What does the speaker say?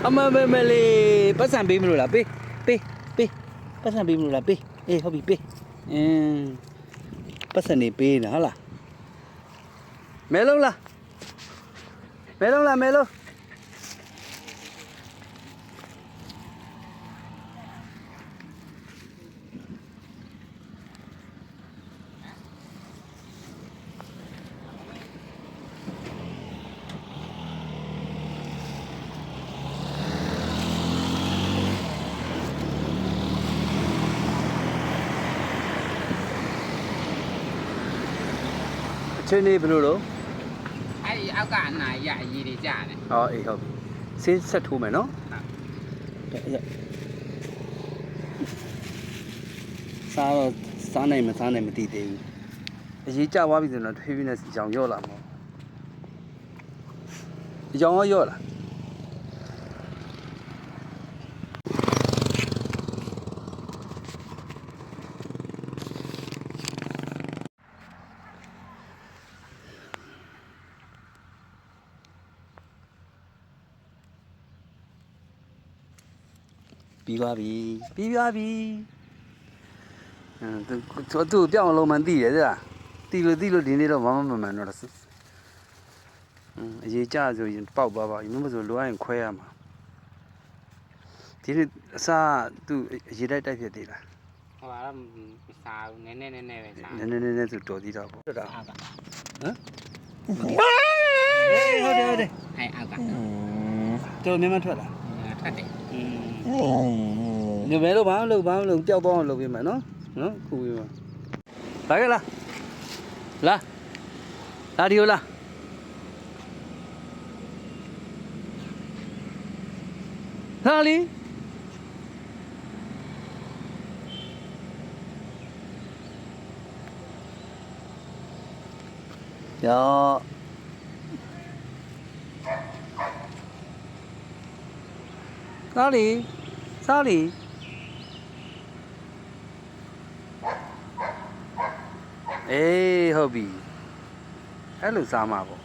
Ama beli pasang bim dulu lah, pi. Pasang bim dulu lah, pi. Hobi pi. Pasang ni pi nah lah. Melo lah. Melo. Trên đây bên đâu? Ai áo cả này dạ gì đi chả này. Không. Xin sát thu mày nó. Sáng này mà đi đi. Chỉ cha qua bây giờ nó thuê bên này dòng vô làm không? Dòng vô là. Bí ba bí. Tôiပြောင်းလို့မှန်သိတယ်တဲ့။သိလို့ဒီနေ့တော့မမှန်တော့တယ်။အရေးကြဆိုရင်ပေါက်သွားပါဘူး။မဆိုလိုရရင်ခွဲရမှာ။ဒီနေ့အစားသူ့အရေးတိုက်ဖြစ်သေးလား ဟိုကတော့စားနည်းနည်းပဲစား ။နည်းဆိုတော်သေးတာပေါ့။ဟုတ်တာ အောက်က ။ဟမ်။ဟုတ်တယ် အဲ့အောက်က ။တော်မြမထွက်လာ ထွက်တယ် ။ညမဲလို့ဘာလို့ပျောက်သွားအောင်လုပ်ပေးမယ်နော်။နော်ခုပေးမှာ။လာခဲ့လား။လာဒီကိုလား။လာလီယောစားလီအေးဟုတ်ပြီအဲ့လိုစားမှာပေါ့